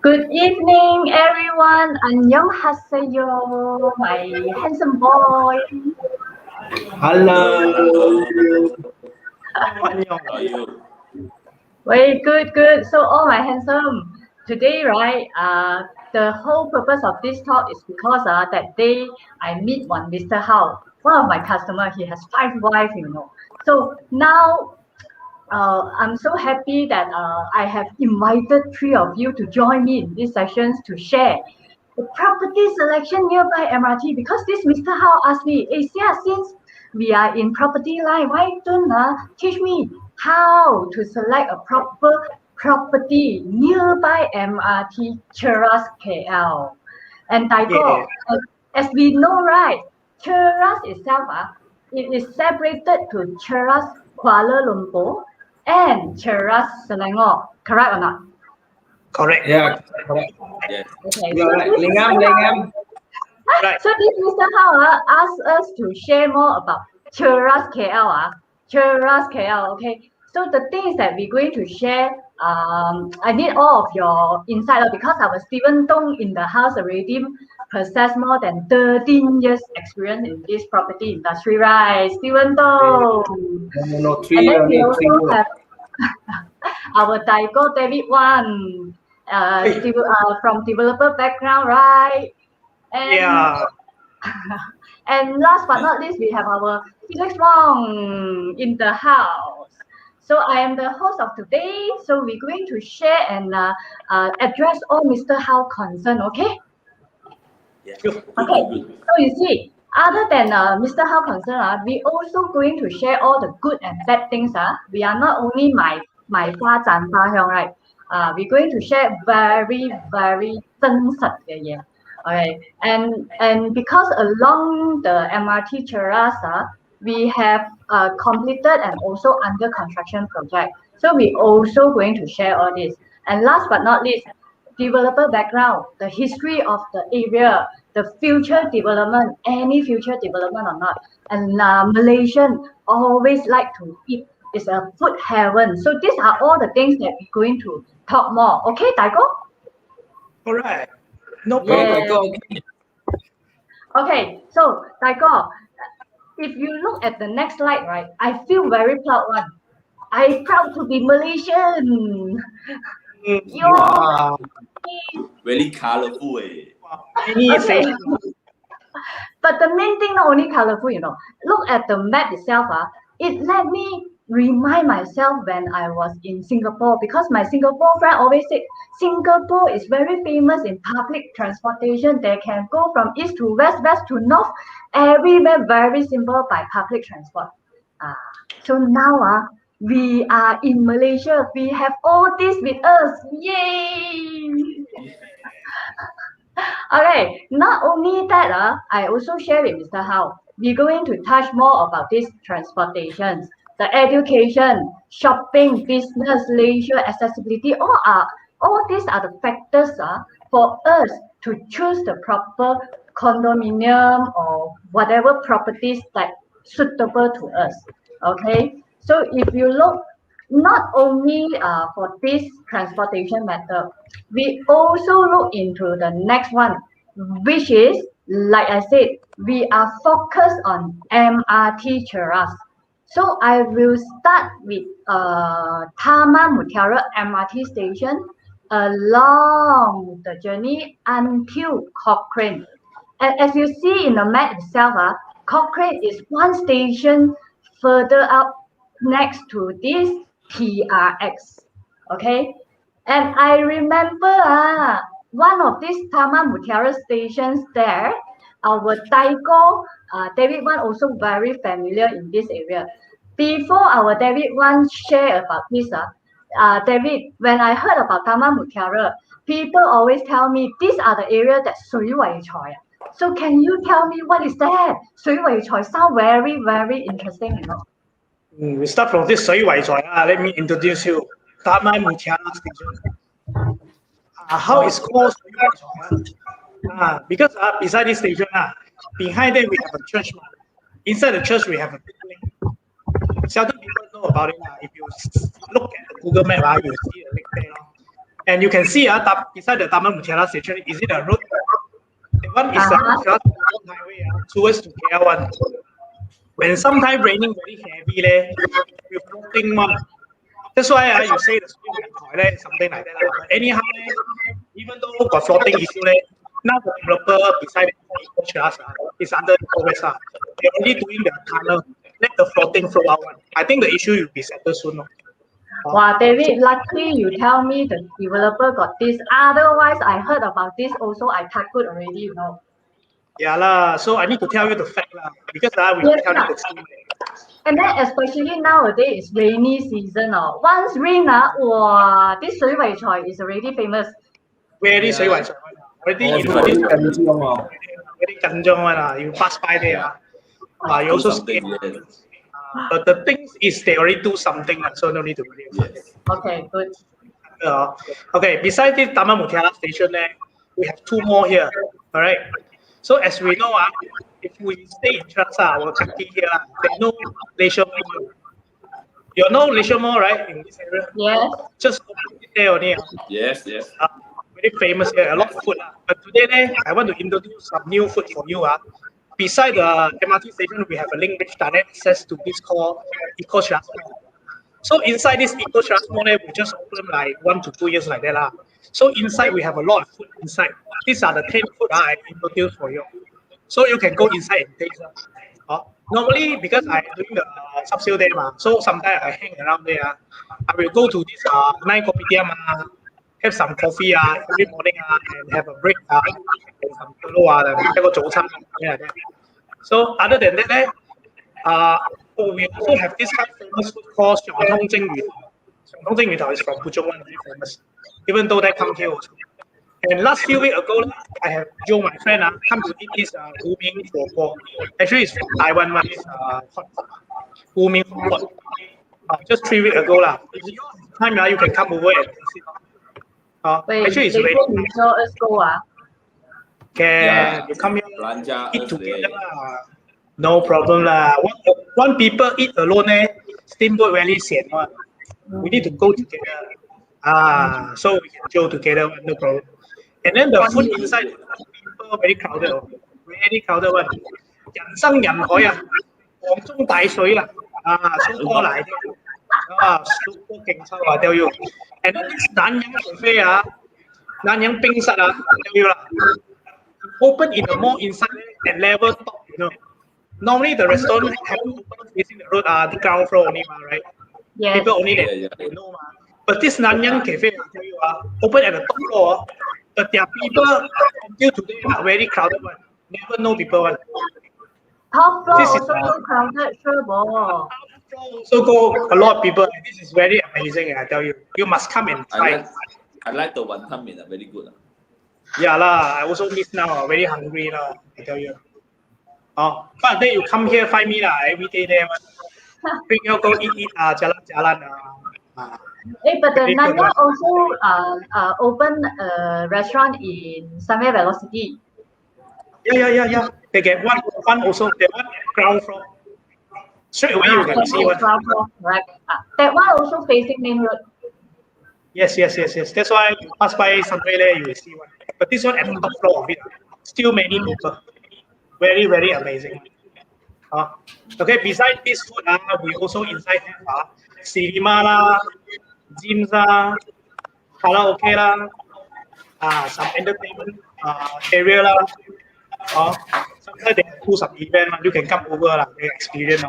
Good evening, everyone. 안녕하세요, my handsome boy. Hello. How are you? Very good. So, all my handsome. Today, right? The whole purpose of this talk is because that day I meet one Mr. Hao, one of my customer. He has 5 wives, So now I'm so happy that I have invited 3 of you to join me in these sessions to share the property selection nearby MRT, because this Mr. Hao asked me, since we are in property line, why don't teach me how to select a proper property nearby MRT Cheras KL. And Taiko, as we know, right, Cheras itself, it is separated to Cheras Kuala Lumpur and Cheras Selangor, correct or not? Correct. Yeah, correct. Yes. Okay. You're right. Lingam. Right. So this Mr. Hao asked us to share more about Cheras KL. Cheras KL. Okay. So the things that we're going to share, I need all of your insight because our Stephen Tong in the house already possess more than 13 years experience in this property industry, right? Stephen Tong. No, And then we also have our Taiko David Wan, from developer background, right? And and last but not least, we have our Felix Wong in the house. So I am the host of today. So we're going to share and address all Mr. Hao concern, okay? Yeah. Okay. So you see, other than Mr. Hao concern, we also going to share all the good and bad things. We are not only my花赞花香, right? We're going to share very 真實嘅嘢. Okay, and because along the MRT Cheras, we have completed and also under construction project. So we also going to share all this. And last but not least, developer background, the history of the area, the future development, any future development or not. And Malaysian always like to eat. It's a food heaven. So these are all the things that we're going to talk more. Okay, Taiko? All right. No problem. Okay, so Taiko, if you look at the next slide, right, I feel very proud one. I'm proud to be Malaysian. Wow. Very colorful. Okay. But the main thing, not only colorful, look at the map itself. It let me remind myself when I was in Singapore, because my Singapore friend always said Singapore is very famous in public transportation. They can go from east to west, west to north, everywhere very simple by public transport. So now we are in Malaysia. We have all this with us. Yay! Okay, not only that, I also share with Mr. Hao. We're going to touch more about these transportations, the education, shopping, business, leisure, accessibility. All these are the factors for us to choose the proper condominium or whatever properties that suitable to us. Okay, so if you look not only for this transportation method, we also look into the next one, which is, like I said, we are focused on MRT Cheras. So I will start with Taman Mutiara MRT station along the journey until Cochrane. And as you see in the map itself, Cochrane is one station further up next to this TRX. Okay, and I remember one of these Taman Mutiara stations there, our Taiko, David Wan also very familiar in this area. Before our David Wan share about this, David, when I heard about Taman Mutiara, people always tell me these are the area that 水圍財. So can you tell me what is that? 水圍財 sound very interesting, We start from this 水圍財. Let me introduce you. Taman Mutiara station. How is called 水圍財? Because beside this station, behind it we have a church. Inside the church we have a building. Seldom people know about it. If you look at the Google map, you see a link there. And you can see beside the Taman Mutiara station, is it a road? The one is just highway towards to KL one. When sometimes raining very heavy, you floating one. That's why you say the toilet something like that. But anyhow, even though got floating issue, now the developer beside the Cheras is under progress. They're only doing the tunnel, let the floating flow out. I think the issue will be settled soon. Wow, David, luckily you tell me the developer got this. Otherwise, I heard about this also. I takut already, you know. Yeah lah. So I need to tell you the fact lah, because we Yes, tell you the truth. And then especially nowadays it's rainy season. Once rain, wow, this 水尾菜 is already famous. Very 水尾菜 already very kanjong one. You pass by there. You also scared. But the thing is, they already do something, so no need to worry. Yes. Okay, good. Okay, besides this Taman Mutiara station, we have two more here. All right. So as we know, if we stay in Cheras, our kaki here, there's no leisure mall. You know leisure mall, right? In this area. Yes. Just there only. Yes. Very famous here, a lot of food. But today, I want to introduce some new food for you. Beside the MRT station, we have a link bridge direct access to this called Eco Cheras Mall. So inside this Eco Cheras Mall, we just opened like 1 to 2 years like that. So inside we have a lot of food inside. These are the 10 food I introduced for you. So you can go inside and taste. Normally, because I'm doing the sub-sale there, so sometimes I hang around there. I will go to this night kopitiam, have some coffee every morning and have a break and some and have a 早餐 like that. So other than that, we also have this kind of famous food called Xiong Tong Jing Yu. Xiong Tong Jing Yu is from Puchong one, very famous. Even though they come here also. And last few weeks ago, I have Joe, my friend, come to eat this Wu Ming Huo. Actually, it's from Taiwan one. It's Wu Ming Huo. Just 3 weeks ago, if you have time, you can come over and taste it. Actually, it's ready. Can you come here eat together? No problem lah. One people eat alone, steamboat very sian one. We need to go together. So we can go together, no problem. And then the food inside, people very crowded one. 人山人海黃中大水蘇哥嚟嘅，super 勁抽I tell you. And then this 南洋cafe南洋冰室I tell you open in the mall inside at level top, you know. Normally the restaurant have open facing the road, the ground floor only, right? Yes. People only they know, But this Nanyang Cafe, I tell you, open at the top floor, but their people until today are very crowded one. Never know people one. Top floor also so crowded, sure bo. So go a lot of people. This is very amazing, I tell you. You must come and try. I like the wanton mee, very good. Yeah lah, I also miss now. Very hungry lah, I tell you. But then you come here find me every day there. Bring you go eat jalan. But the Nanyang also open a restaurant in Sunway Velocity. Yeah. They get one also. They one ground floor. Straight away you can see one. Ground floor, right? That one also facing main road. Yes. That's why you pass by somewhere there, you will see one. But this one at the top floor of it, still many people. Very, very amazing. Okay, besides this food, we also inside have cinema lah, gyms karaoke lah, some entertainment area lah. Sometimes they do some event, you can come over and experience.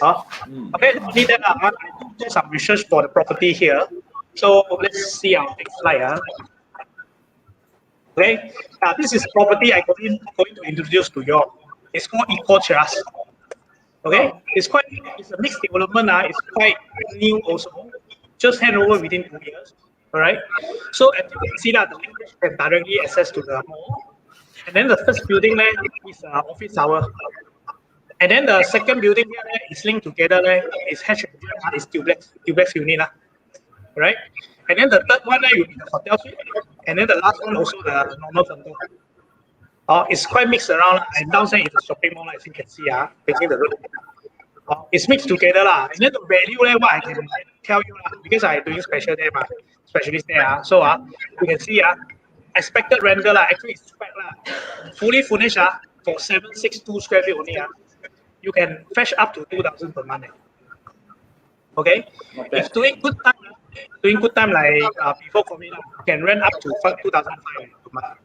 Okay, only that I do some research for the property here. So let's see our next slide. Okay, this is property I'm going to introduce to you. It's called Eco Cheras. Okay, it's a mixed development. It's quite new also. Just hand over within 2 years. All right. So as you can see that the linkage can directly access to the mall. And then the first building there is office tower. And then the second building here is linked together. Is is duplex unit. Right? And then the third one there will be the hotel suite. And then the last one also the normal condo. It's quite mixed around. And downstairs is a shopping mall, as you can see, facing the road. It's mixed together. And then the value what I tell you because I'm doing specialist there. So you can see expected rental actually is quite fully furnished for 762 square feet only you can fetch up to 2,000 per month. Okay, if doing good time like before COVID, can rent up to 2,500 per month.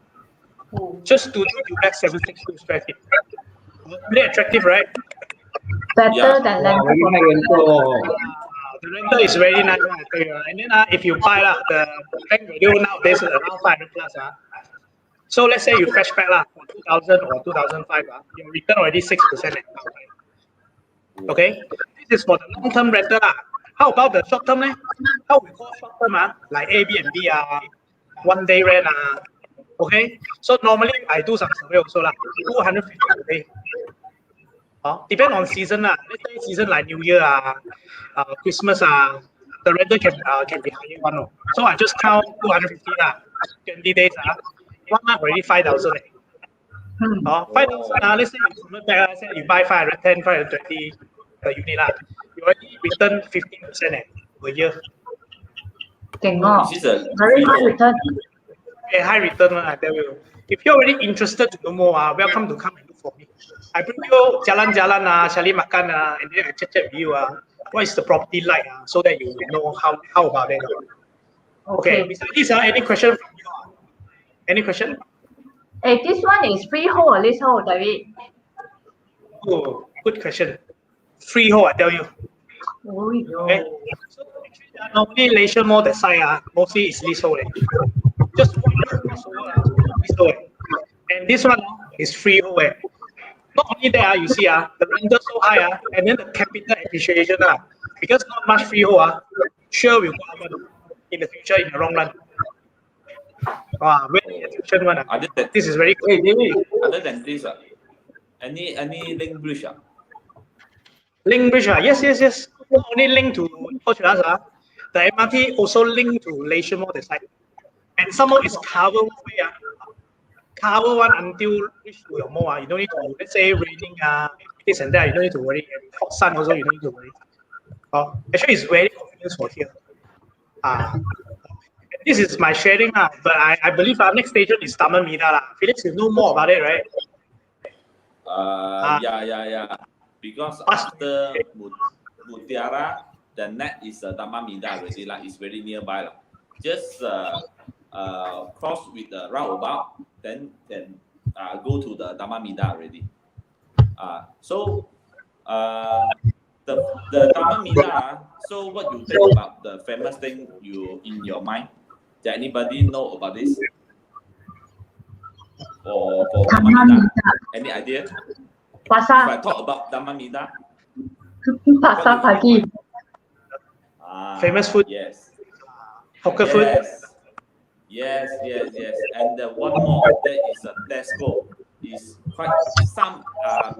Just to do duplex 762 square feet. Really attractive, right? Better than rental. The rental is very nice, I tell you. And then if you buy the bank value nowadays is around 500 plus. So let's say you fetch back for 2,000 or 2,500, your return already 6%. Okay, this is for the long-term rental. How about the short-term? How we call short-term? Like Airbnb, 1 day rent. Okay, so normally I do some survey also 250 a day. Depend on season. Let's say season like New Year, Christmas, the rental can be higher one. So I just count 250 20 days. 1 month already 5,000. 5,000. Let's say you convert back. Let's say you buy 510, 520 per unit you already return 15% per year. Very high return. Okay, high return I tell you. If you're already interested to know more, welcome to come and look for me. I bring you jalan-jalan, shali makan, and then I chat with you. What is the property like, so that you know how about it. Okay. Besides this, any question from you? Any question? Hey, this one is freehold or leasehold, David? Oh, good question. Freehold, I tell you. Okay. So actually, normally Malaysia more that side, mostly is leasehold. Just one leasehold. And this one is freehold. Not only that, you see the rental so high, and then the capital appreciation because not much freehold sure will go up in the future in the long run. Very efficient one. This is very good. Hey, David, other than this, any link bridge? Link bridge, yes. Not only link to Cheras, the MRT also linked to Malaysia more the side. And some more is covered cover one until reach to your mall. You don't need to, let's say raining, this and that, you don't need to worry. Hot sun also, you don't need to worry. Actually, it's very convenient for here. This is my sharing, but I believe our next station is Taman Mida. Felix, you know more about it, right? Yeah. Because after Mutiara, the net is Taman Mida already. It's very nearby. Just cross with the roundabout, then go to the Taman Mida already. So the Taman Mida. So what you think about the famous thing you in your mind? Does anybody know about this? Or for Taman Mida? Any idea? Pasar. If I talk about Taman Mida, Pasar pagi. Famous food. Yes. Hawker food. Yes. And one more, that is a Tesco. Is quite some.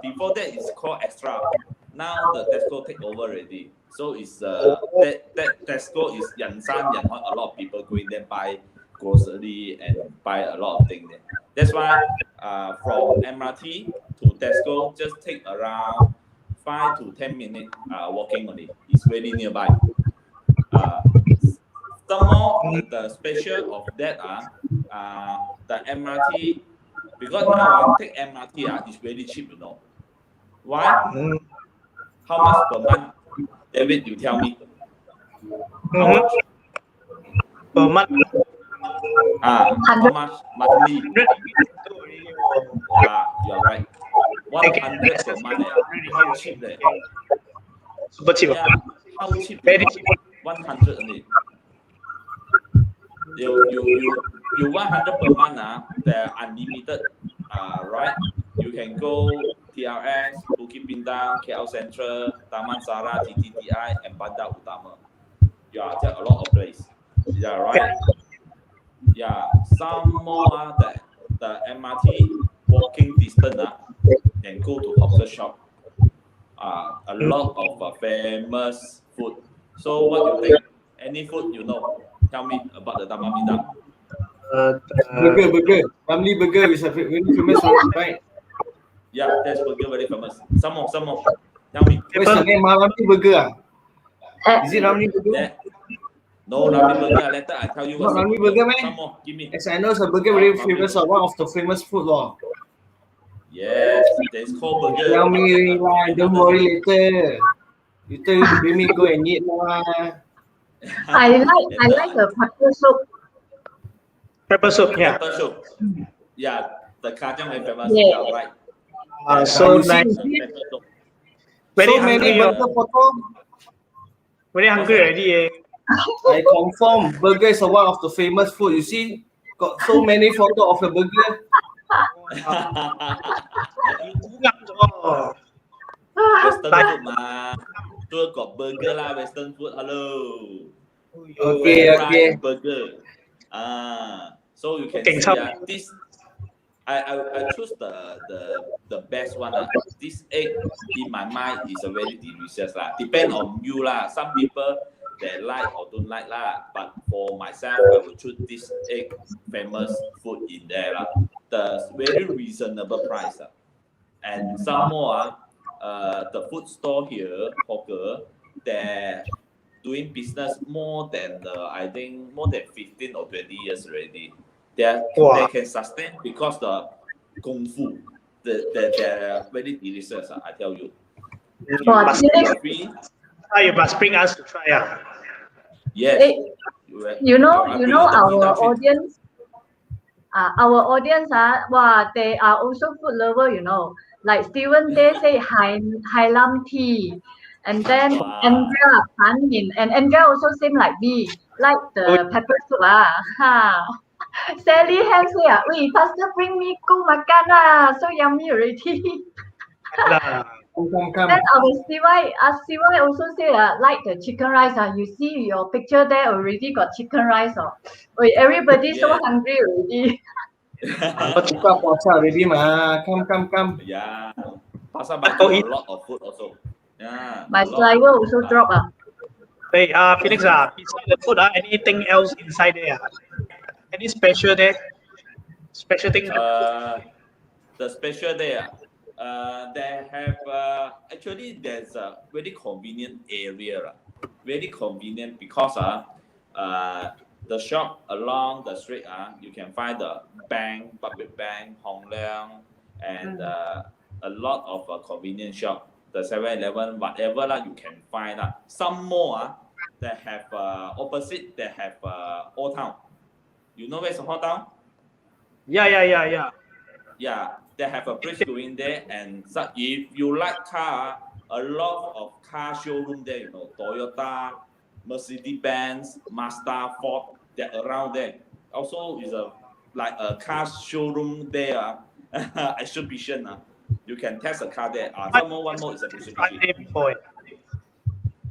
Before that, it's called Extra. Now the Tesco take over already. So it's that Tesco is Yansan, a lot of people going there buy grocery and buy a lot of things there. That's why from MRT to Tesco just take around 5 to 10 minutes walking only. It's very nearby. Some more the special of that the MRT, because now take MRT is very cheap, you know. Why? How much per month? David, you tell me. How much? Per month. How much monthly? You're right. 100 per month. How cheap that? Super cheap. Yeah. How cheap? Very cheap. 100 only. You 100 per month. They're unlimited. Right? You can go TRS, Bukit Bintang, KL Central, Taman Sara, TTTI, and Bandar Utama. Yeah, there are a lot of places. Yeah, right? Yeah, some more the MRT walking distance can go to hawker shop. A lot of famous food. So what do you think? Any food you know? Tell me about the Taman Mida. Burger. Family burger is a very famous one, right? Yeah, that's burger very famous. Some more. Tell me. What's the name? Family burger. Is it Ramly Burger? That, no, Ramly Burger. Later I tell you Not what's Ramly the Burger, man. Some more, give me. As I know, it's a burger very famous, one of the famous food, law. Yes, there's cold burger. Tell me, don't worry later. You tell you to bring me go and eat, lah. I like the pepper soup. Pepper soup, yeah. Pepper soup. Yeah, the kacang very famous. Yeah. Yeah, right. So you see, nice. Pepper soup. Very so many hungry. burger photo. Very hungry already. Eh. I confirm burger is one of the famous food. You see, got so many photo of a burger. Oh. Western food mah. Tu got burger lah, Western food. Hello. Okay. Burger. So you can Okay, see so- this. I choose the best one. This egg in my mind is a very delicious lah. Depend on you lah. Some people they like or don't like lah. But for myself, I will choose this egg famous food in there lah. The very reasonable price lah. And some more the food store here, hawker, they're doing business more than I think more than 15 or 20 years already. They can sustain because the kung fu, they're very delicious. I tell you. For Free. You must bring us to try. Yes. You know our audience. Our audience, they are also food lover. You know, like Steven, they say Hai Lam tea, and then Andrea Pan Min, and Andrea also same like me, like the pepper soup. Sally Ham say, "Wait, faster bring me go makan so yummy already." Come. Then our CY also say like the chicken rice. You see your picture there already got chicken rice. Wait, everybody so hungry already. Kita puasa already, ma. Come. Yeah. Pasar Batu a lot of food also. Yeah. My saliva also drop. Hey, Felix, beside the food, anything else inside there? Any special there? Special thing? The special there, they have actually there's a very convenient area. Very convenient because the shop along the street you can find the bank, public bank, Hong Leong, and a lot of convenience shop. The 7-Eleven, whatever you can find. Some more they have opposite. They have Old Town. You know where's Old Town? Yeah. Yeah, they have a bridge going there, and so if you like car, a lot of car showroom there. You know, Toyota, Mercedes-Benz, Mazda, Ford. They're around there. Also, is like a car showroom there. Exhibition. You can test a car there. One more is a exhibition.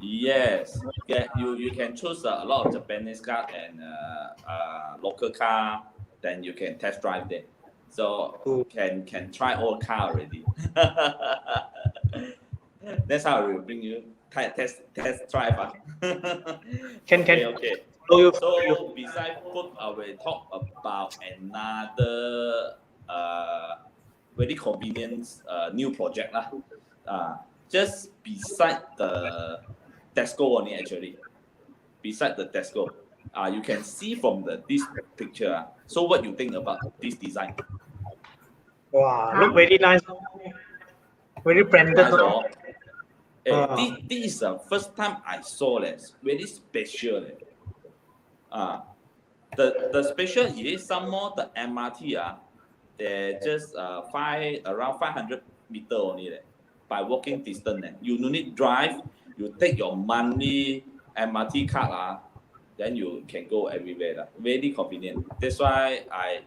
Yes, yeah, you can choose a lot of Japanese car and local car. Then you can test drive there. So can try all car already. That's how we will bring you test drive. Okay. So besides food, I will talk about another very convenient new project just beside the Tesco only actually. Beside the Tesco, you can see from this picture. So what you think about this design? Wow, look very nice. Very branded. Nice, this is the first time I saw this. Very special. The special is some more the MRT. They just around 500 meter only by walking distance. You no need drive. You take your monthly MRT card. Then you can go everywhere. Very convenient. That's why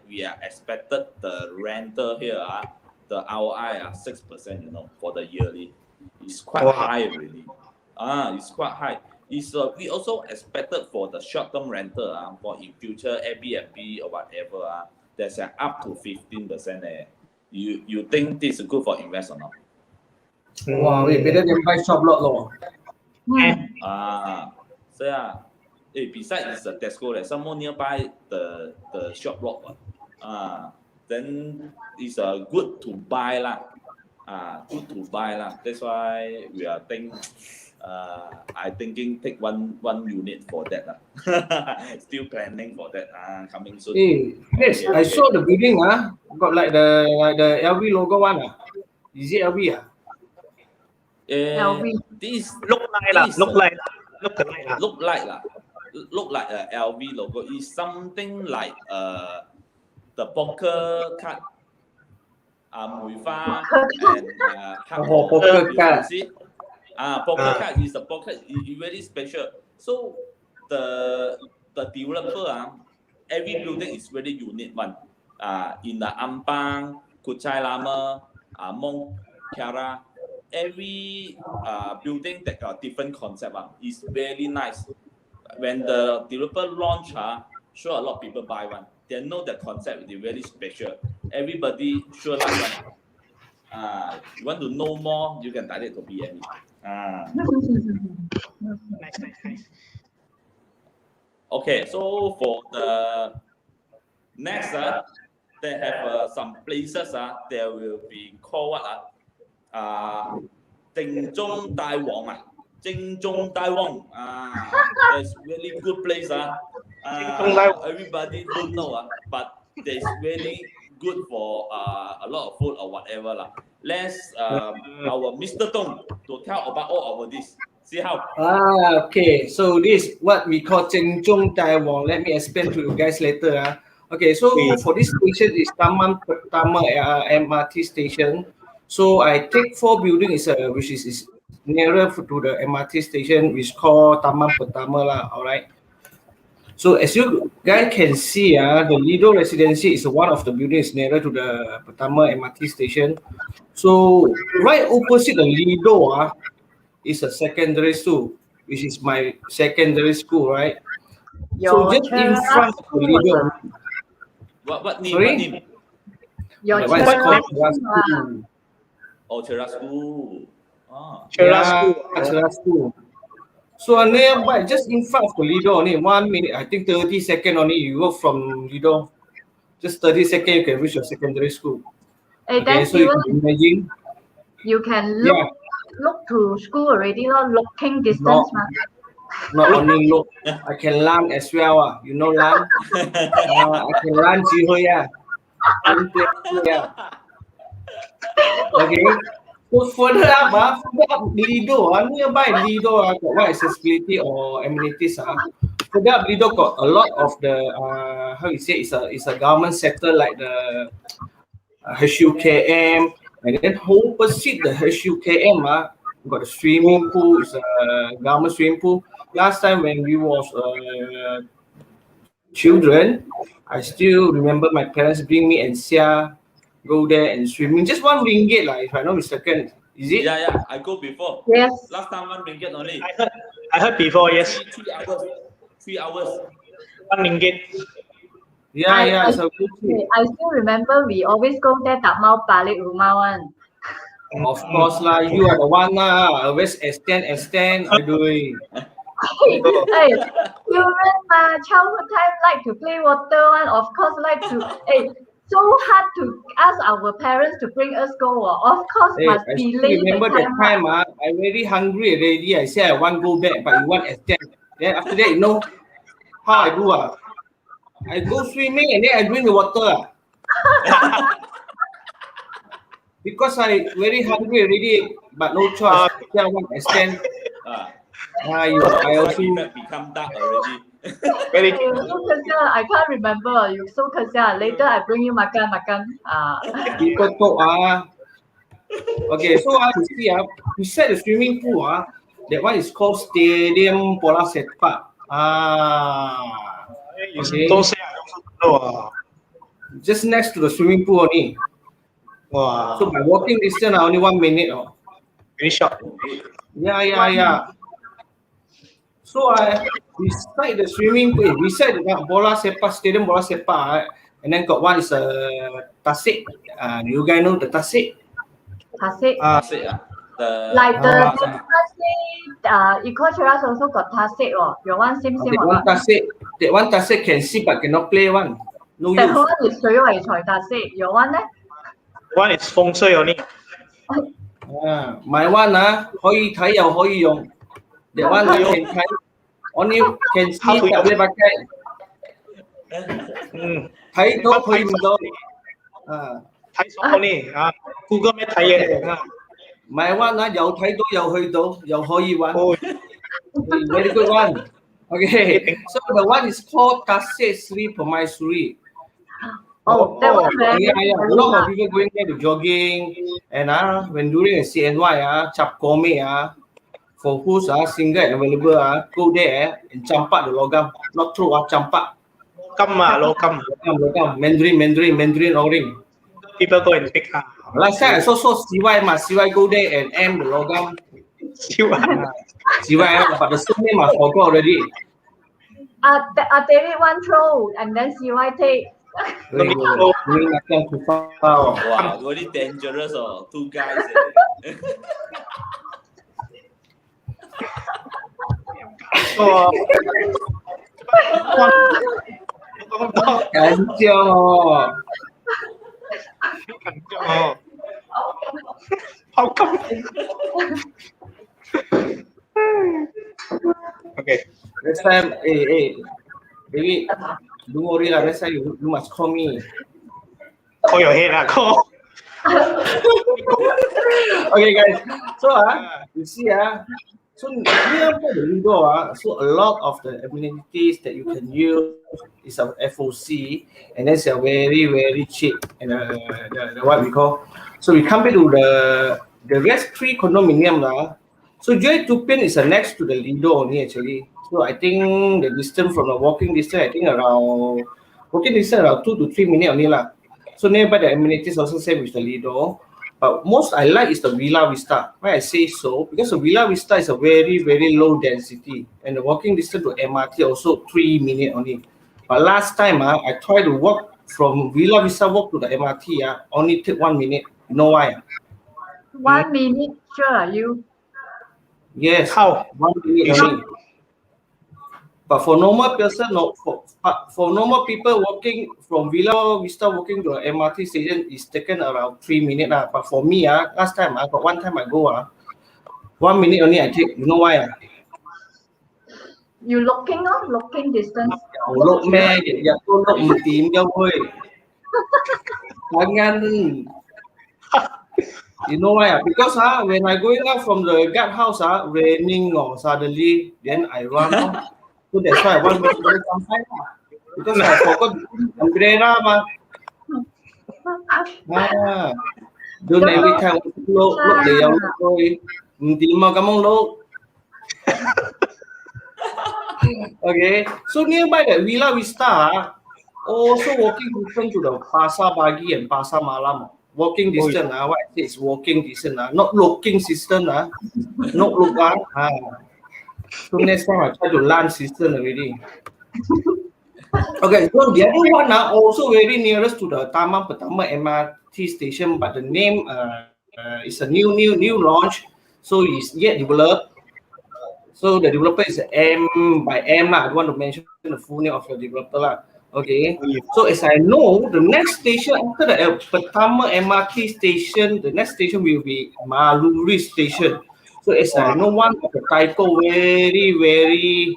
we are expected the rental here. The ROI 6%. You know, for the yearly, it's quite high already. It's quite high. We also expected for the short-term rental for in future Airbnb or whatever. There's up to 15%. You think this is good for invest or not? Wow, we better than buy shop lot lor. So besides the Tesco, some more nearby the shop lot. Then it's good to buy lah. Good to buy lah. That's why we are thinking I thinking take one unit for that. Still planning for that. Coming soon. Hey, yes, I saw the building. Got like the LV logo one. Is it LV? This look like a LV logo. Is something like the poker card. Mui Fa and poker card. See? Poker card is the poker. It's very special. So the developer, every building is very unique one. In the Ampang, Kuchai Lama, Mong Kiara, every building that got different concept is very nice. When the developer launch, sure a lot of people buy one. They know the concept is very special. Everybody sure like one. You want to know more, you can direct to BME. Nice. Okay, so for the next, they have some places. There will be called what? Jing Zhong Dai Wang. Jing Zhong Dai Wang. It's really good place. Everybody don't know, but it's really good for a lot of food or whatever. Let's our Mr. Tong to tell about all of this. See how? Okay. So this what we call Jing Zhong Dai Wang. Let me explain to you guys later. Okay. So for this station is Taman Pertama MRT station. So I take 4 buildings which is nearer to the MRT station, which called Taman Pertama lah. All right. So as you guys can see, the Lido Residency is one of the buildings nearer to the Pertama MRT station. So right opposite the Lido is a secondary school, which is my secondary school, right? So just in front of the Lido. What name? Sorry? What name? Your Cheras school. Oh, Cheras school. Cheras school. So nearby, just in front of the Lido, only 1 minute, I think 30 seconds only, you go from Lido, just 30 seconds, you can reach your secondary school. Hey, Okay, so you can imagine. You can look to school already, not looking distance. Not only look, I can learn as well. You know learn? I can learn Jihoya. Okay. So further up Lido, nearby Lido got what accessibility or amenities. Further up Lido got a lot of the how you say it's a government sector like the HUKM, and then opposite the HUKM got a swimming pool. It's a government swimming pool. Last time when we was children, I still remember my parents bring me and Sia go there and swimming. Just 1 ringgit if I'm not mistaken. Is it? Yeah. I go before. Yes. Last time 1 ringgit only. I heard before. Yes. 3 hours. 1 ringgit. Yeah. So I still remember we always go there tak mau balik rumah one. of course lah, you are the one lah. Always extend. I doing. Hey, children, childhood time like to play water one. Of course, like to. So hard to ask our parents to bring us go. Of course, must I delay still remember the that time. time. I very hungry already. I say I want go back, but you want extend. Then after that, you know how I do. I go swimming and then I drink the water. Because I very hungry already, but no choice. I want extend. I also become dark already. Very So kesian, I can't remember. You so kesian. Later I bring you makan. people talk. Okay, so I see beside the swimming pool that one is called Stadium Bola Sepak. Okay. Don't say I also know. Just next to the swimming pool only. Wow. So by walking distance only 1 minute. Very short. Yeah. So beside the swimming pool, beside the bola sepak, stadium bola sepak, and then got one is a tasik. You guys know the tasik? Tasik. Like the tasik, Eco Cheras also got tasik. Your one same. That one tasik can see but cannot play one. No use. That one is 水位才 tasik. Your one One is 風水 only. My one 可以睇又可以用。That one you can try. Only can see tak boleh pakai. Thấy tốt thôi mình đâu. Thấy số này, Google mới thấy vậy. My one dầu thấy tốt dầu hơi tốt dầu hơi gì one. Very good one. Okay, so the one is called Tasik Sri Permaisuri. Oh, that was very yeah. A lot of people going there to jogging and when during a CNY chap kome for who's single and available go there and campak the logam, not through campak. Logam. Mandarin orange. People go and pick up. Last time I saw CY go there and M the logam. CY, but the same name I forgot already. David one throw and then CY take. Wow, very dangerous. Two guys. How come? Okay. Next time, baby, don't worry lah. Next time you must call me. Call your head call. Okay, guys. So you see so nearby the window so a lot of the amenities that you can use is a FOC, and that's a very cheap and the what we call. So we come back to the rest 3 condominium lah. So Joy Tupian is next to the Lido only actually. So I think the distance from the walking distance, around 2 to 3 minutes only lah. So nearby the amenities also same with the Lido. But most I like is the Villa Vista. Why I say so? Because the Villa Vista is a very low density, and the walking distance to MRT also 3 minutes only. But last time I tried to walk from Villa Vista walk to the MRT only take 1 minute. You know why? 1 minute, sure are you? Yes. How? 1 minute only. But for normal person, for normal people walking from Villa Vista walking to the MRT station is taken around 3 minutes. But for me, last time I got one time I go 1 minute only I take. You know why? You looking distance. Look meh, ya tu look team kau boy. Jangan. You know why? Because when I going out from the guard house raining or suddenly then I run. So that's why I want to go sometime because I forgot umbrella don't every time look the young boy. Hindi mo kamong look. Okay, so nearby the Villa Vista also walking distance to the Pasar Bagi and Pasar Malam. Walking distance, what I say is walking distance, not looking distance, not look So next time I try to learn system already. Okay, so the other one also very nearest to the Taman Pertama MRT station, but the name is a new launch, so it's yet developed. So the developer is M by M I don't want to mention the full name of the developer Okay. So as I know, the next station after the Pertama MRT station, the next station will be Maluri station. So as I know, one of the typo very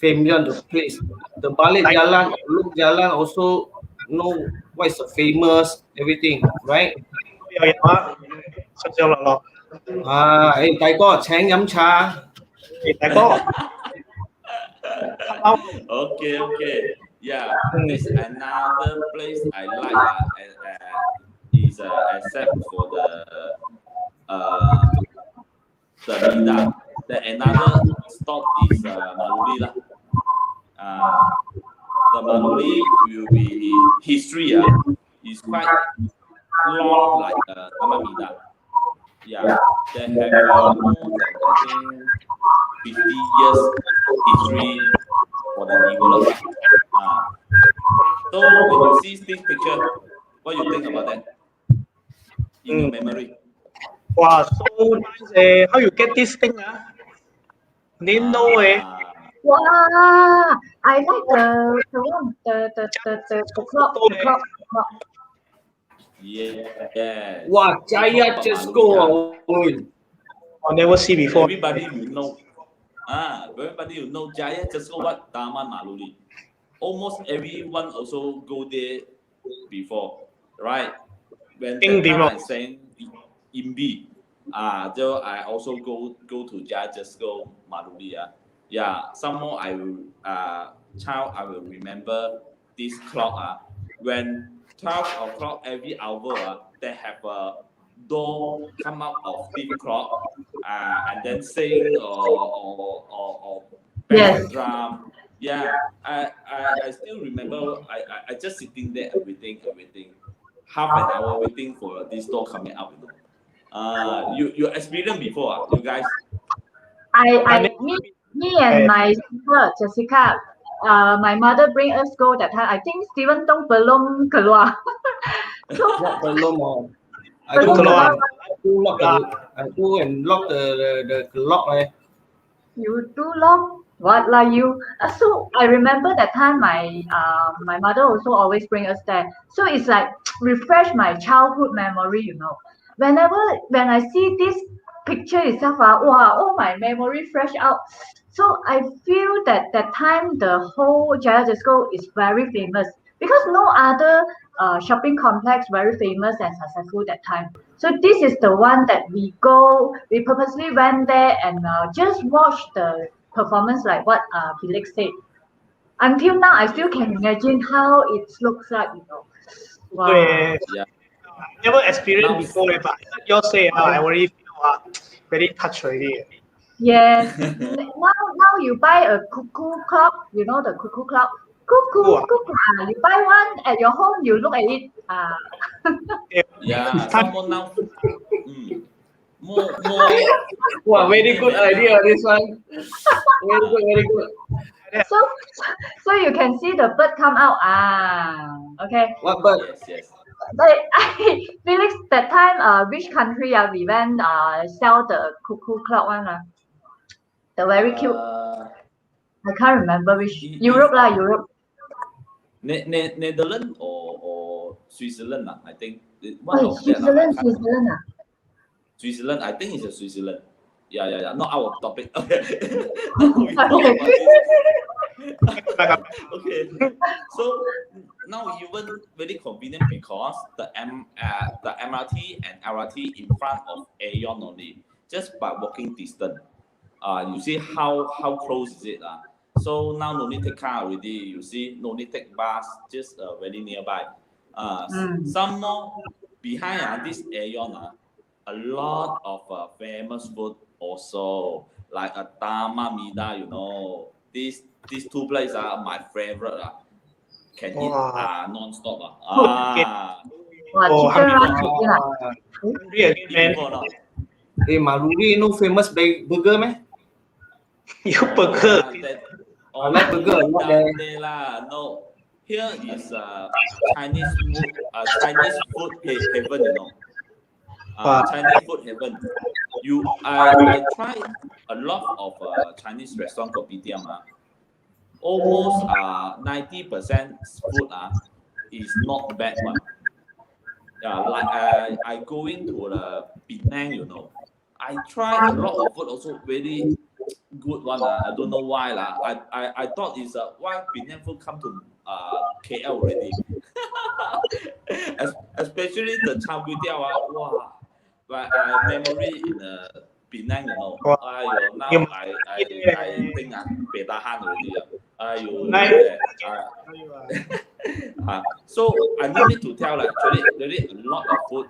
familiar on the place. The Balik Jalan, Luk Jalan also know what is the famous everything, right? Taiko, Chang Yam Cha. Okay. Yeah, this another place I like is except for the Vida. The another stop is Maluri lah. The Maluri will be history is quite long like Taman Vida. Yeah, they have almost I think 50 years history for the development. So when you see this picture, what you think about that in your memory? Wow, so nice. How you get this thing? Didn't know Wow, I like the clock. Yeah. Wow, Jaya just go. I never see before. Everybody will know. Everybody you know Jaya just go what Taman Maruli. Almost everyone also go there before, right? When that time I sang Imbi, so I also go to Jaya just go Maruli. Yeah, some more I will child I will remember this clock. When 12 o'clock every hour, they have a door come out of this clock and then sing or bang the drum. Yeah, I still remember I just sitting there waiting, half an hour waiting for this door coming out. You experienced before, you guys? Me and my sister Jessica, my mother bring us go that time. I think Steven Tong belum keluar. Not belum. I go and lock the lock. You do lock? What like you? So I remember that time my mother also always bring us there. So it's like refresh my childhood memory. When I see this picture itself, wow, my memory fresh out. So I feel that time the whole Jaya Disco is very famous because no other shopping complex very famous and successful that time. So this is the one that we purposely went there and just watch the performance like what Felix said. Until now, I still can imagine how it looks like. Wow. Yeah. Never experienced before, but you say I already feel very touched already. Yes. Now you buy a cuckoo clock, the cuckoo clock. Cuckoo. You buy one at your home, you look at it. Yeah, someone now. More. Wow, very good idea, this one. Very good. So you can see the bird come out. Okay. What bird? Yes. But Felix, that time, which country we went sell the cuckoo clock one? The very cute. I can't remember which. Europe. Netherlands or Switzerland, I think. Switzerland. Switzerland, I think it's a Switzerland. Yeah. Not our topic. Okay. So now even very convenient because the MRT and LRT in front of Aeon only, just by walking distance. You see how close is it? So now no need take car already. You see, no need take bus, just very nearby. Some more behind this Aeon, a lot of famous food also, like a Tama Mida, These two places are my favorite. Can eat non-stop. Maruri no famous burger meh? You burger. I like burger. No. Here is Chinese food heaven, Chinese food heaven. I tried a lot of Chinese restaurant kopitiam. Almost 90% food is not bad one. Yeah, like I go into the Penang, I tried a lot of food also very good one. I don't know why I thought it's why Penang food come to KL already. Especially the char kway teow. Wow. But memory in Penang, now I think better hand already. So I need to tell actually there is a lot of good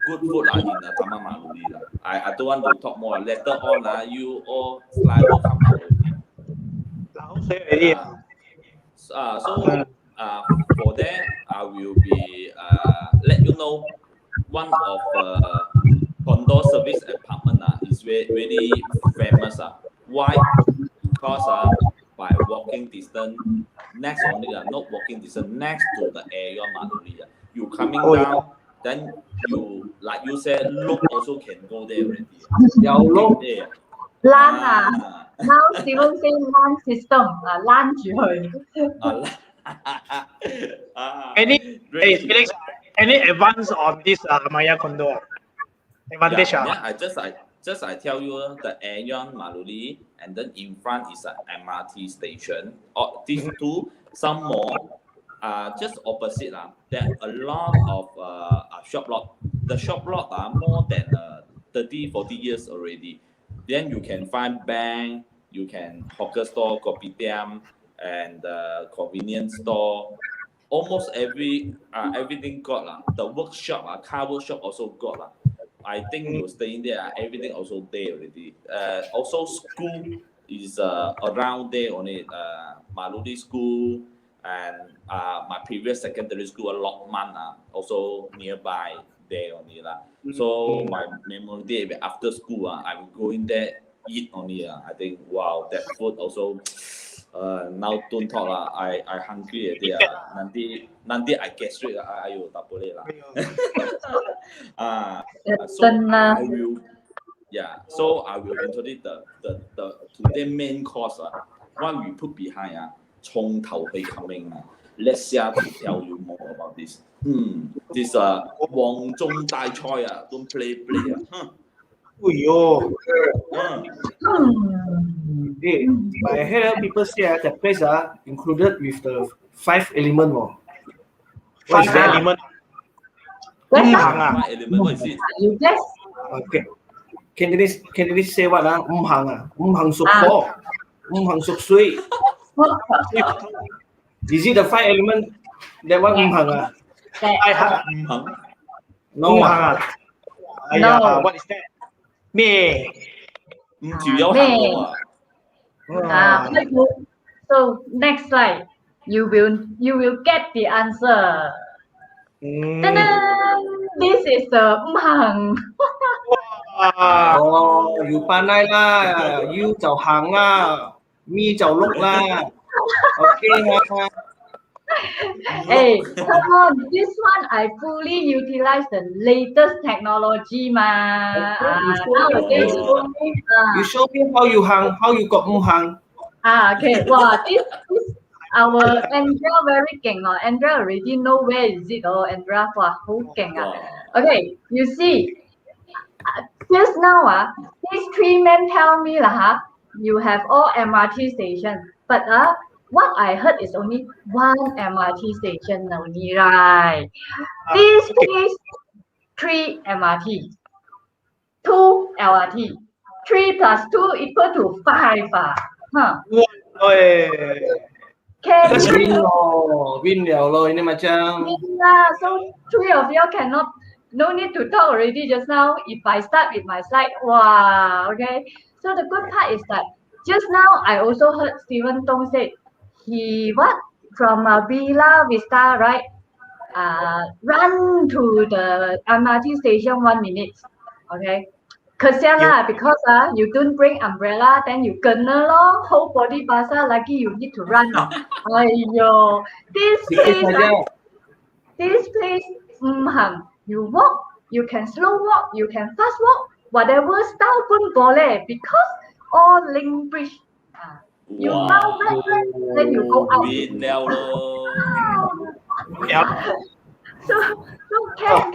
food in Taman Maruli. I don't want to talk more. Later on, you all slide will come out already. So for that, I will be let you know one of condo service apartment is very famous. Why? Because by walking distance, next only not walking distance, next to the area Maruli. You coming down, then you like you said, look also can go there already. Look there. Now Steven say LAN system, LAN Any advance on this Maya condo? Advantage? Yeah, I just I tell you, the Aeon Maluri, and then in front is an MRT station. These two, some more, just opposite. There are a lot of shop lot. The shop lot are more than 30, 40 years already. Then you can find bank, you can hawker store, kopitiam, and convenience store. Almost everything got lah. The workshop, car workshop also got lah. I think you staying there, everything also there already. Also school is around there only. Maludi School and my previous secondary school, Lokman, also nearby there only lah. So my memory day after school, I'm going there eat only. I think wow, that food also. Now don't talk lah. I hungry there. Nanti I get straight. Ayo tak boleh lah. So I will. Yeah. So I will introduce the today main course. What we put behind 從頭去 coming. Let's share to tell you more about this. This 黃中大賽don't play. I hear people say the place included with the 5 element more. What is the element? What element? What is it? You guess. Okay. Can you say what? Hang suk po. Hang suk sui. Is it the 5 element? That one hang I have No. No. What is that? Me. 條友行路So next slide, you will get the answer. This is the hang. You panai lah, you 就行啦，me 就碌啦。Okay 啦。Hey, come on, this one I fully utilize the latest technology nowadays. You show me how you hang, how you got hang. Okay. Wow, this our Andrea very 勁 Andrea already know where is it Andrea 哇好勁 Okay, you see, just now these 3 men tell me you have all MRT stations, but what I heard is only 1 MRT station only, right? This place 3 MRT, 2 LRT, 3 plus 2 equal to 5 Can win 了咯，ini macam. So 3 of you cannot. No need to talk already just now. If I start with my slide, wow, okay. So the good part is that just now I also heard Stephen Tong say he from Villa Vista, right? Run to the MRT station 1 minute, okay? Kesian lah, because you don't bring umbrella, then you kena lor, whole body basah, lucky you need to run. Aiyo, this place, you walk, you can slow walk, you can fast walk, whatever style pun boleh, because all link bridge. You now then you go out. So can,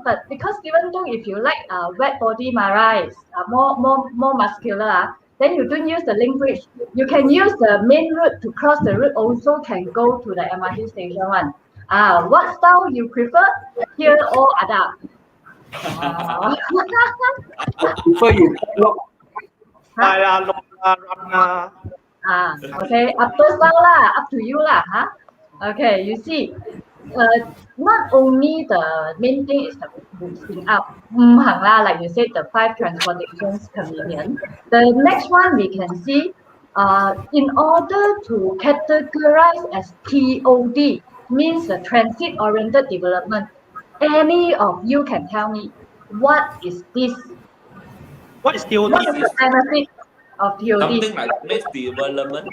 but because even though if you like wet body right, more muscular, then you don't use the link bridge. You can use the main route to cross the route. Also can go to the MRT station one. What style you prefer? Here or adapt? Before you walk. Okay, upper style lah, up to you lah, Okay, you see. Not only the main thing is the boosting up, like you said, the 5 transportations convenient. The next one we can see, in order to categorize as TOD, means the transit-oriented development. Any of you can tell me, what is this? What is TOD? What is the benefit of TOD? Something like mixed development.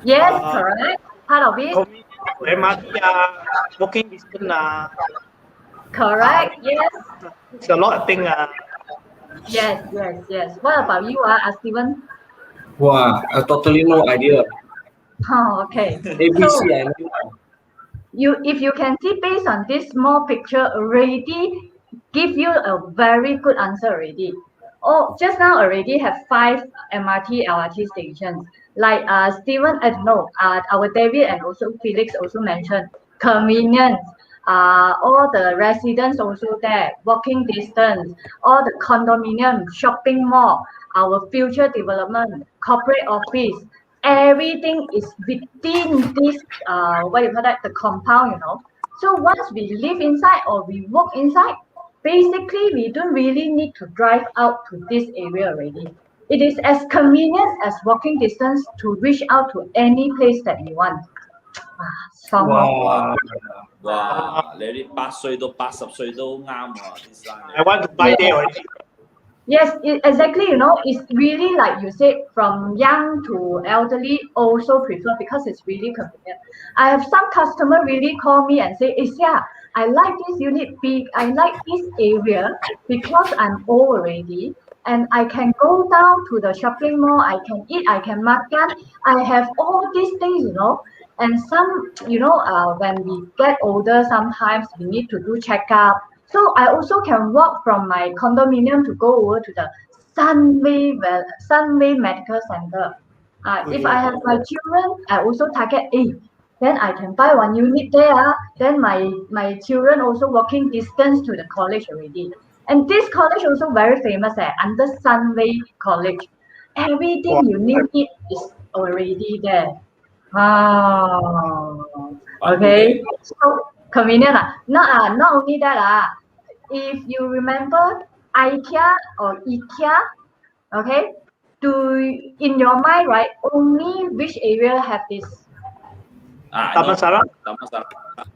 Yes, correct. Part of it. MRT walking distance Correct. Yes. It's a lot of things Yes. What about you, Steven? Wow, I totally no idea. Oh, okay. ABC, So, I know. if you can see based on this small picture already, give you a very good answer already. Oh, just now already have 5 MRT, LRT stations. Like Stephen, no, our David and also Felix also mentioned convenience. All the residents also there, walking distance, all the condominium, shopping mall, our future development, corporate office, everything is within this what you call that, the compound, you know. So once we live inside or we walk inside, basically we don't really need to drive out to this area already. It is as convenient as walking distance to reach out to any place that you want. Strong. Wow. 哇！你啲8歲到80歲都啱喎，啲生意。 I want to buy there already. Yes, exactly. You know, it's really like you said, from young to elderly also prefer because it's really convenient. I have some customer really call me and say, yeah, I like this unit big. I like this area because I'm old already. And I can go down to the shopping mall. I can eat. I can makan. I have all these things, you know. And some, you know, when we get older, sometimes we need to do checkup. So I also can walk from my condominium to go over to the Sunway Medical Center. If I have my children, I also target then I can buy 1 unit there. Then my children also walking distance to the college already. And this college also very famous under Sunway College. Everything you need it is already there. Okay. So convenient. Not only that. If you remember IKEA or IKEA, okay, in your mind, right, only which area have this? Taman Sara.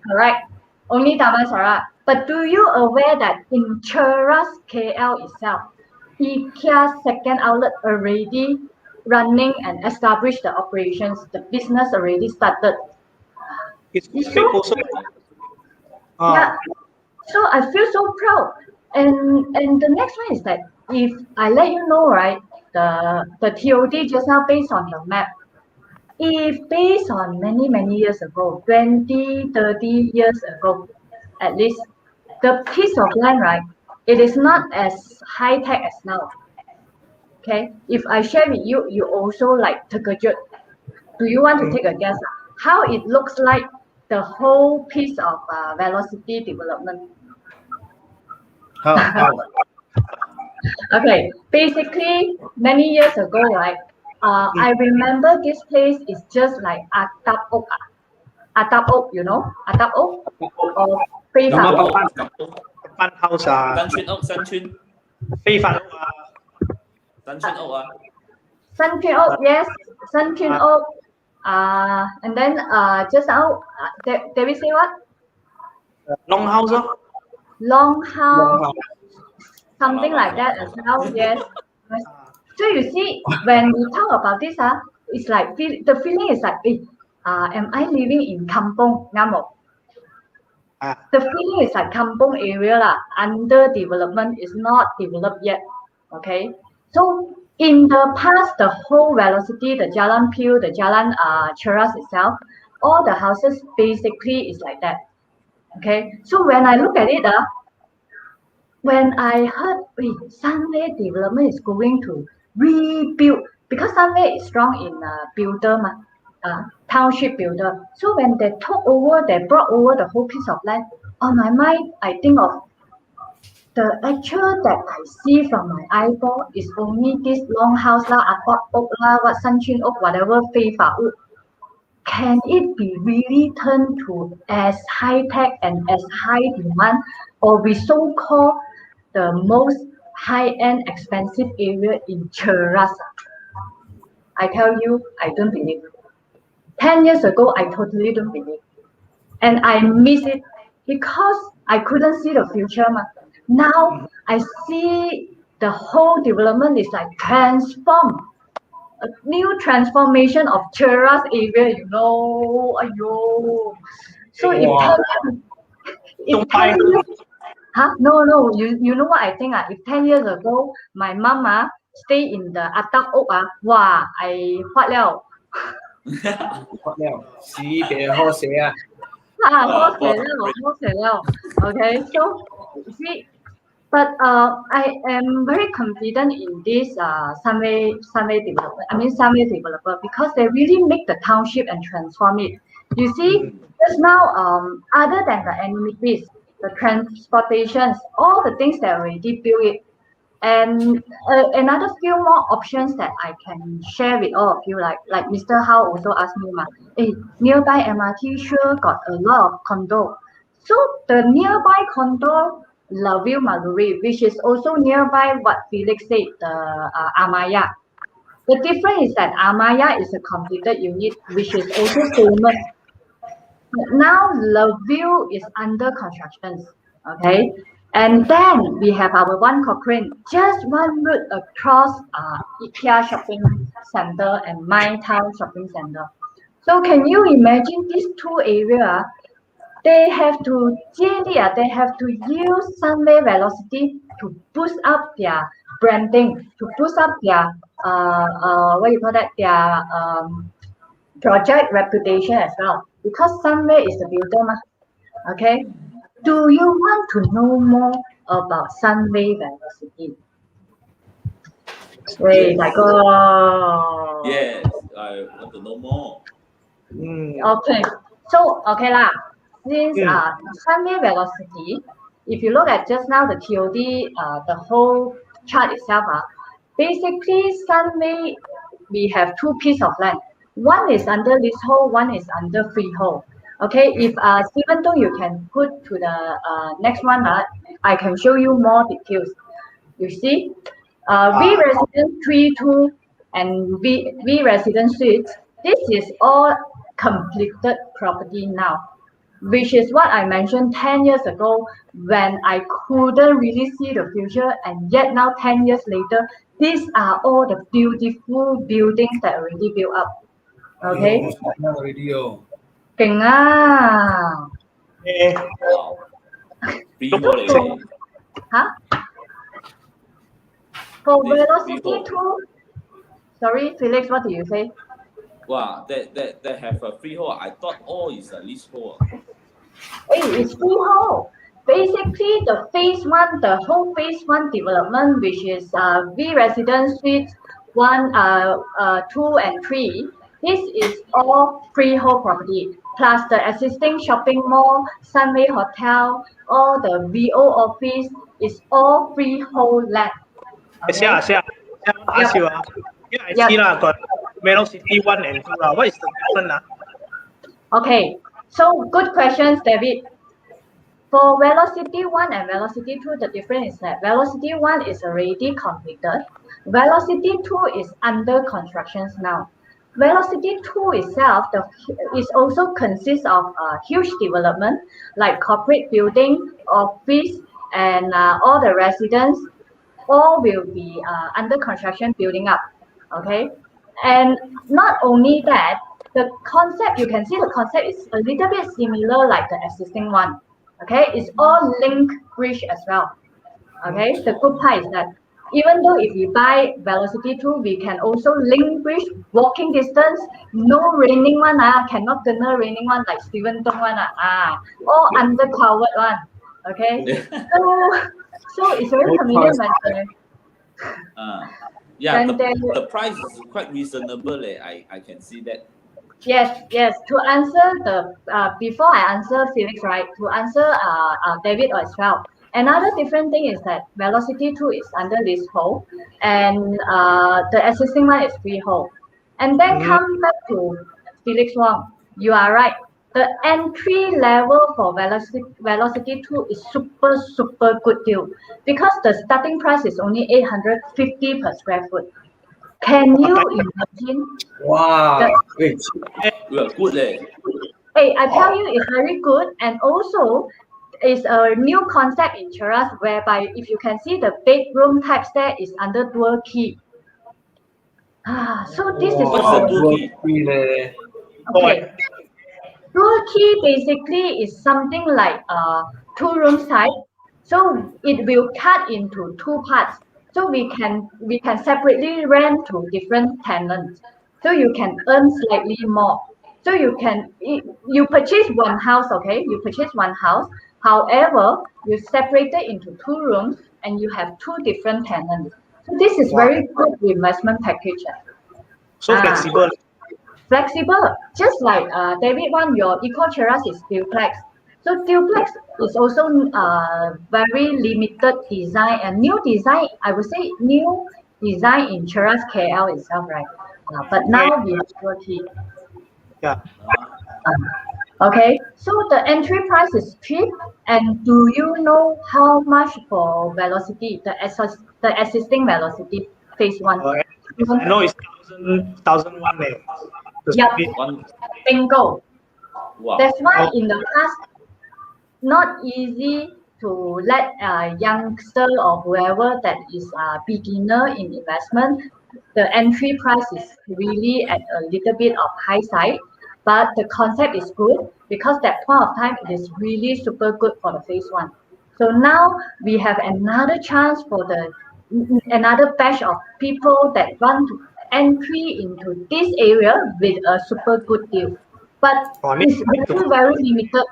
Correct. Only Taman Sara. But do you aware that in Cheras KL itself, IKEA second outlet already running and established the operations, the business already started. It's big also. Yeah. So I feel so proud. And the next one is that if I let you know, right, the TOD just now based on the map, if based on many years ago, 20, 30 years ago, at least, the piece of land, right, it is not as high tech as now. Okay, if I share with you, you also like take a guess. Do you want to take a guess how it looks like the whole piece of velocity development? How? Okay, basically many years ago, right? I remember this place is just like Atap Ok. Atap Ok, you know? Atap Ok or 非法屋. Fun house 新村屋，新村。非法屋新村屋啊。新村屋, yes, 新村屋. And then just now, David say what? Long house. Long house. Something like that as well, yes. So you see, when we talk about this, it's like the feeling is like, am I living in kampong? Ngamo? The feeling is like kampong area under development, is not developed yet. Okay, so in the past, the whole velocity, the Jalan Pil, the Jalan Cheras itself, all the houses basically is like that. Okay, so when I look at it, when I heard Sunway development is going to rebuild, because Sunway is strong in builder, township builder. So when they brought over the whole piece of land, on my mind, I think of the actual that I see from my eyeball is only this long house Atap Ok what Sanchun Ok, whatever 非法屋. Can it be really turned to as high tech and as high demand, or we so called the most high-end expensive area in Cheras? I tell you, I don't believe. 10 years ago, I totally don't believe. And I miss it because I couldn't see the future. Now I see the whole development is like transformed. A new transformation of Cheras area, you know. Ayo. So if 10 years, no, you know what I think? If 10 years ago, my mom stay in the Atap Ok, I 发了. 死别好死喝死了. Okay, so you see, But I am very confident in this Sunway development. I mean Sunway developer because they really make the township and transform it. You see, just now other than the amenities, the transportations, all the things that already built it, and another few more options that I can share with all of you, like Mr. How also asked me, hey, nearby MRT sure got a lot of condo. So the nearby condo, La Ville Maluri, which is also nearby what Felix said, the Amaya. The difference is that Amaya is a completed unit, which is also famous. Now La Ville is under construction, okay? And then we have our one Cochrane, just one route across IKEA shopping center and My Town shopping center. So can you imagine these two areas? They have to they have to use Sunway Velocity to boost up their branding, to boost up their what you call that, their project reputation as well. Because Sunway is the builder, okay. Do you want to know more about Sunway Velocity? Wait, Yes. I go. Yes, I want to know more. Okay, so okay lah. Since Sunway Velocity, if you look at just now the TOD, the whole chart itself, basically Sunway we have two pieces of land. One is under leasehold, one is under freehold. Okay, if even though you can put to the next one, I can show you more details. You see, V resident 3-2 and V resident suites. This is all completed property now, which is what I mentioned 10 years ago when I couldn't really see the future, and yet now 10 years later, these are all the beautiful buildings that already built up. Okay. Keng ah. Wow. Freehold. Huh? For This Velocity freehold. 2, sorry, Felix, what do you say? Wow, that have a freehold. I thought all is a leasehold. Hey, it's freehold. Basically, the phase one, the whole phase one development, which is V Residence Suites 1, 2, and 3, this is all freehold property. Plus the existing shopping mall, Sunway Hotel, all the VO office is all freehold land. Okay? I want to ask you, here I see got Velocity 1 and 2. What is the difference? Okay, so good questions, David. For Velocity 1 and Velocity 2, the difference is that Velocity 1 is already completed. Velocity 2 is under construction now. Velocity 2 itself is also consists of huge development like corporate building, office, and all the residents. All will be under construction building up. Okay, and not only that, the concept, you can see the concept is a little bit similar like the existing one. Okay, it's all link bridge as well. Okay, the good part is that even though if you buy Velocity 2, we can also link bridge walking distance, no raining one, cannot gonna raining one like Steven Tong one, all undercovered one. Okay, so it's very convenient. Yeah, the price is quite reasonable. I can see that. Yes. To answer the before I answer Felix, right? To answer David as well. Another different thing is that Velocity 2 is under leasehold, and the existing one is freehold. And then come back to Felix Wong. You are right. The entry level for Velocity 2 is super good deal because the starting price is only 850 per square foot. Can you imagine? Wow. Well, good leh. Hey, I tell you, it's very good, and also it's a new concept in Cheras whereby if you can see the bedroom type there is under dual key. So this is What's the dual key? Okay. Dual key basically is something like two rooms type. So it will cut into two parts. So we can separately rent to different tenants. So you can earn slightly more. So you purchase one house, okay? You purchase one house. However, you separate it into two rooms and you have 2 different tenants. So this is very good investment package. So flexible. Flexible, just like David one, your Cheras is duplex. So duplex is also very limited design and new design. I would say new design in Cheras KL itself, right? But now we have 40. Yeah. Okay, so the entry price is cheap. And do you know how much for velocity, the existing velocity phase 1? I know it's 1,001 there. Yeah, bingo. Wow. That's why in the past, not easy to let a youngster or whoever that is a beginner in investment. The entry price is really at a little bit of high side, but the concept is good because that point of time it is really super good for the phase 1. So now we have another chance for another batch of people that want to entry into this area with a super good deal. But it's very limited.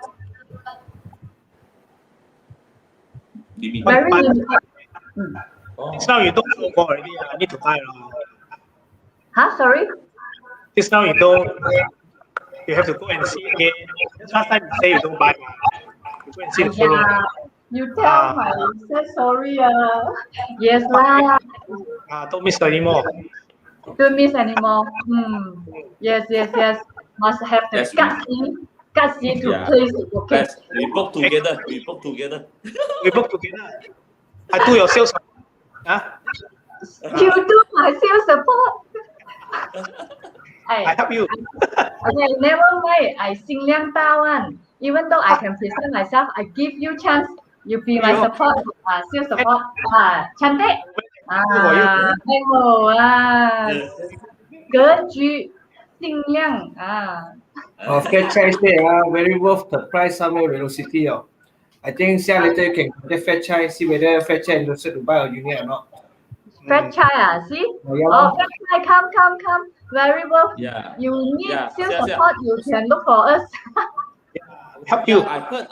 Very limited. This now you don't go already. I need to buy. Huh? Sorry? This now you don't. You have to go and see again. Last time you say you don't buy. You go and see the photo. You tell my say sorry. Yes lah. Don't miss anymore. Don't miss anymore. Yes. Must have the gutsy to place it. Okay. We book together. I do your sales. You do my sales support. I help you. Okay, never mind. I 心量大 one. Even though I can present myself, I give you chance. You be my support. Sales support. Cantik. Good. 尽量 Fair Chai say very worth the price somewhere velocity. I think later you can contact Fair Chai, see whether Fair Chai interested to buy a unit or not. Fair Chai, see? Fair Chai, come. Very worth. Yeah. You need sales support, you can look for us. Help you. I heard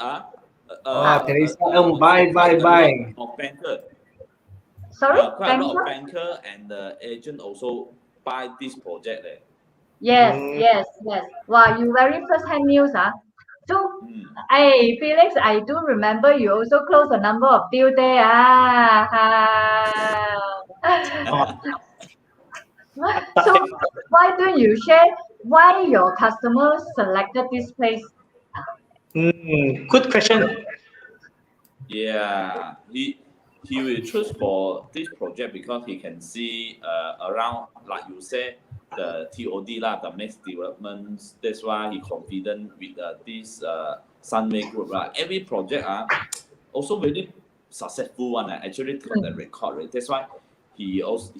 Teresa, buy. Of banker. Sorry, quite a lot of banker and the agent also buy this project. Yes. Wow, you very first hand news. So, Felix, I do remember you also closed a number of deals there. So, why don't you share why your customers selected this place? Good question. Yeah, he will choose for this project because he can see around, like you said, the TOD lah, the next developments. That's why he confident with this Sunway Group lah. Every project also very successful one. Actually got the record rate. That's why he also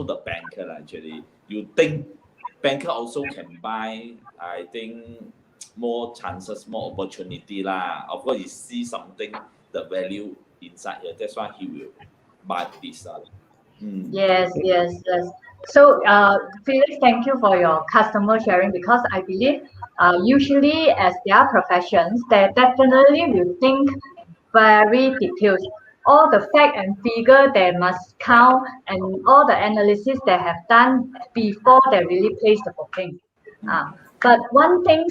the banker lah. Actually, you think banker also can buy? I think more chances, more opportunity lah. Of course, he see something, the value inside here. That's why he will buy this. Yes. So, Felix, thank you for your customer sharing because I believe usually as their professions, they definitely will think very detailed. All the fact and figure they must count and all the analysis they have done before they really place the booking. But one thing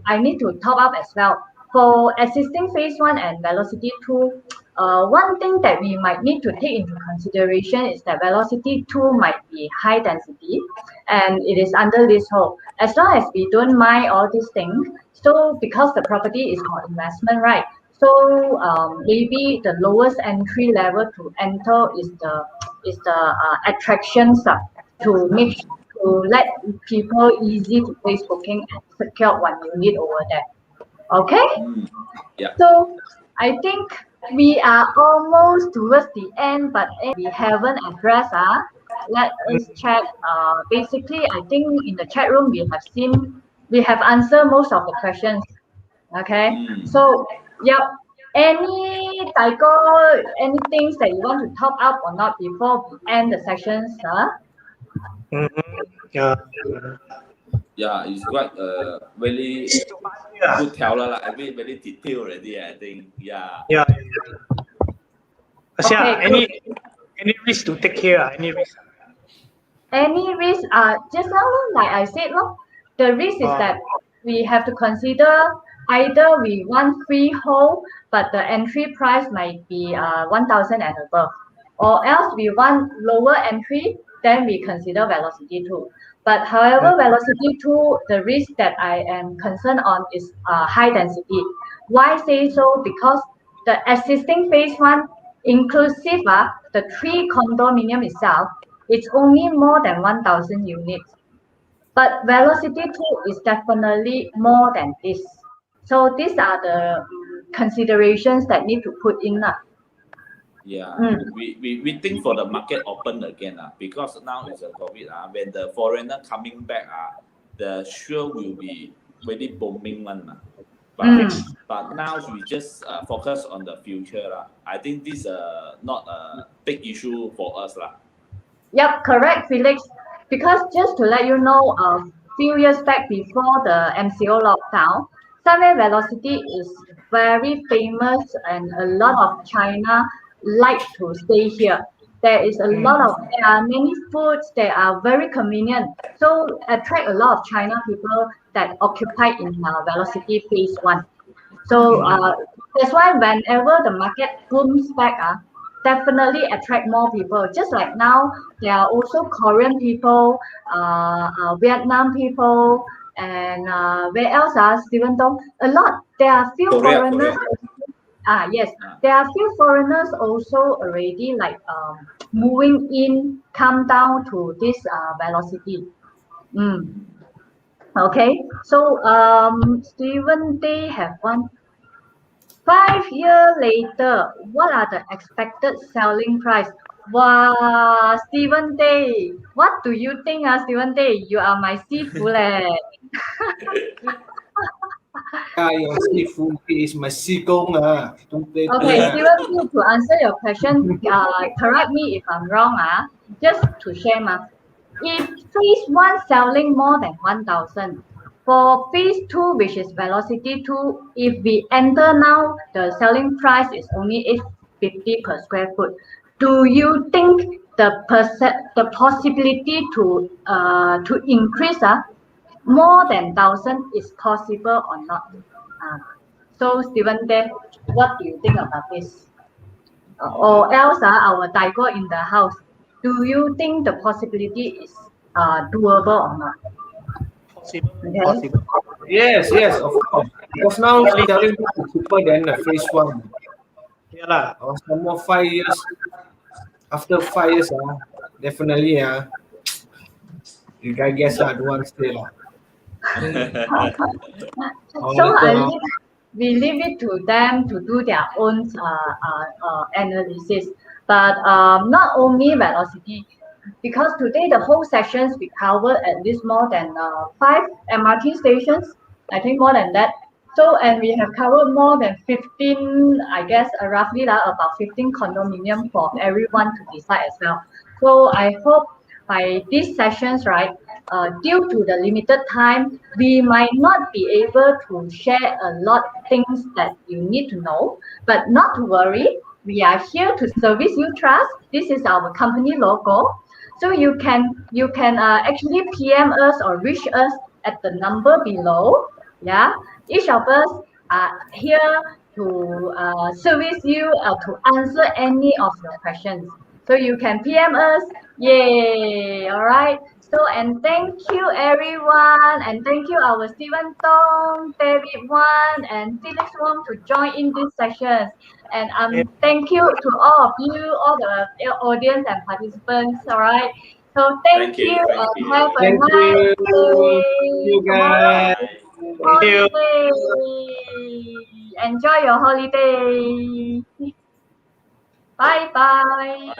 I need to top up as well. For existing phase 1 and velocity 2, one thing that we might need to take into consideration is that velocity 2 might be high density and it is under leasehold. As long as we don't mind all these things, so because the property is for investment, right? So maybe the lowest entry level to enter is the attractions to let people easy to place booking and secure one unit over there. Okay? Yeah. So I think we are almost towards the end, but we haven't addressed. Let us check. Basically, I think in the chat room we have answered most of the questions. Okay. So any things that you want to top up or not before we end the sessions? Yeah, it's quite very good teller lah. Very detailed already. I think. Yeah. Asia, Okay, any risk to take here? Any risk? any risk, just now, like I said, the risk is that we have to consider either we want freehold, but the entry price might be 1,000 and above, or else we want lower entry, then we consider velocity 2. But however, velocity 2, the risk that I am concerned on is high density. Why say so? Because the existing phase 1, inclusive the 3 condominium itself, it's only more than 1,000 units. But velocity 2 is definitely more than this. So these are the considerations that need to put in. Yeah, we think for the market open again, because now it's a COVID. When the foreigner coming back, the sure will be very booming one. But now we just focus on the future. I think this is not a big issue for us. Yep, correct, Felix. Because just to let you know, a few years back before the MCO lockdown, Sunway Velocity is very famous and a lot of China like to stay here. There are many foods, they are very convenient. So attract a lot of China people that occupy in Velocity Phase 1. So that's why whenever the market booms back, definitely attract more people. Just like now, there are also Korean people, Vietnam people, and where else? Stephen Dong, a lot. There are few foreigners. Yes, there are few foreigners also already like moving in, come down to this velocity. Okay, so Stephen, they have one. 5 years later, what are the expected selling price? Wow, Stephen Day, what do you think, Stephen Day? You are my seafood leh. Your seafood is my sikong Don't play Okay, Stephen Day, to answer your question, correct me if I'm wrong, just to share, if phase 1 selling more than 1,000, for phase 2, which is velocity 2, if we enter now, the selling price is only 850 per square foot. Do you think the possibility to increase more than 1,000 is possible or not? So Stephen, then what do you think about this? Or else, our Daigo in the house, do you think the possibility is doable or not? Possible. Okay. Possible. Yes, of course. Because now selling is cheaper than the phase 1. Yeah lah. Some more 5 years. After 5 years, definitely, you guys don't want to stay. So we leave it to them to do their own analysis. But not only velocity, because today the whole sessions we covered at least more than 5 MRT stations, I think more than that. So, and we have covered more than 15, I guess, roughly about 15 condominium for everyone to decide as well. So I hope by these sessions, right, due to the limited time, we might not be able to share a lot of things that you need to know, but not to worry. We are here to service you trust. This is our company logo. So you can actually PM us or reach us at the number below. Yeah, each of us are here to service you to answer any of your questions. So you can PM us. Yay! All right. So, and thank you everyone, and thank you our Stephen Tong, David Wan, and Felix Wong to join in this session. And thank you to all of you, all the audience and participants. All right. So thank you. Have a nice day. You guys. Holiday. Enjoy your holiday. Bye bye.